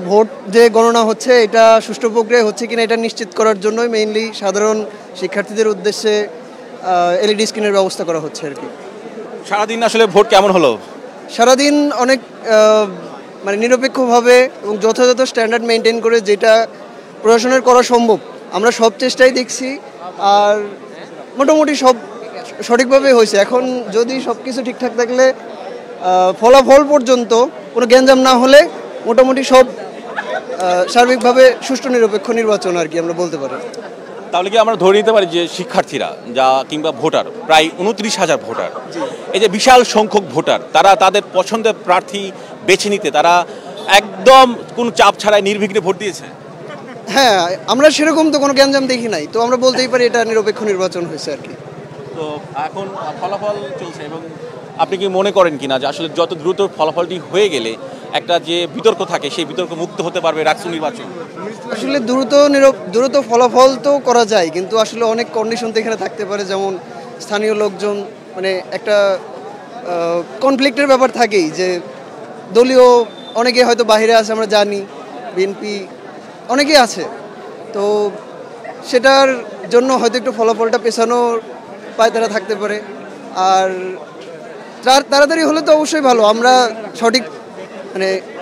Vote যে গণনা হচ্ছে এটা সুষ্ঠু প্রক্রিয়ায় হচ্ছে কিনা এটা নিশ্চিত করার জন্যই মেইনলি সাধারণ শিক্ষার্থীদের উদ্দেশ্যে এলইডি স্ক্রিনের ব্যবস্থা করা হচ্ছে আর কি। সারাদিন আসলে ভোট কেমন হলো? সারাদিন অনেক মানে নিরপেক্ষভাবে এবং যথাযথ স্ট্যান্ডার্ড মেনটেন করে যেটা প্রশাসনের করা সম্ভব আমরা সব চেষ্টাই দেখছি, আর মোটামুটি সব সঠিকভাবে হয়েছে। এখন যদি সব কিছু ঠিকঠাক থাকলে ফলাফল পর্যন্ত কোনো গ্যাঞ্জাম না হলে মোটামুটি সব সার্বিকভাবে সুষ্ঠু নিরপেক্ষ নির্বাচন আর কি আমরা বলতে পারি। তাহলে কি আমরা ধরে নিতে পারি যে শিক্ষার্থীরা যা কিংবা ভোটার প্রায় 29,000 ভোটার, এই যে বিশাল সংখ্যক ভোটার, তারা তাদের পছন্দের প্রার্থী বেছে নিতে তারা একদম কোনো চাপ ছাড়াই নির্বিঘ্নে ভোট দিয়েছে? হ্যাঁ, আমরা সেরকম তো কোনো গ্যাঞ্জাম দেখি নাই, তো আমরা বলতেই পারি এটা নিরপেক্ষ নির্বাচন হয়েছে আর কি। তো এখন ফলাফল চলছে, এবং আপনি কি মনে করেন কিনা যে আসলে যত দ্রুত ফলাফলটি হয়ে গেলে একটা যে বিতর্ক থাকে সেই বিতর্ক মুক্ত হতে পারবে ডাকসু নির্বাচন? আসলে দ্রুত ফলাফল তো করা যায়, কিন্তু আসলে অনেক কন্ডিশন তো এখানে থাকতে পারে, যেমন স্থানীয় লোকজন, মানে একটা কনফ্লিক্টের ব্যাপার থাকেই, যে দলীয় অনেকে হয়তো বাইরে আছে, আমরা জানি বিএনপি অনেকেই আছে, তো সেটার জন্য হয়তো একটু ফলাফলটা পেছানোর পায়তারা থাকতে পারে। আর তাড়াতাড়ি হলে তো অবশ্যই ভালো, আমরা সঠিক মানে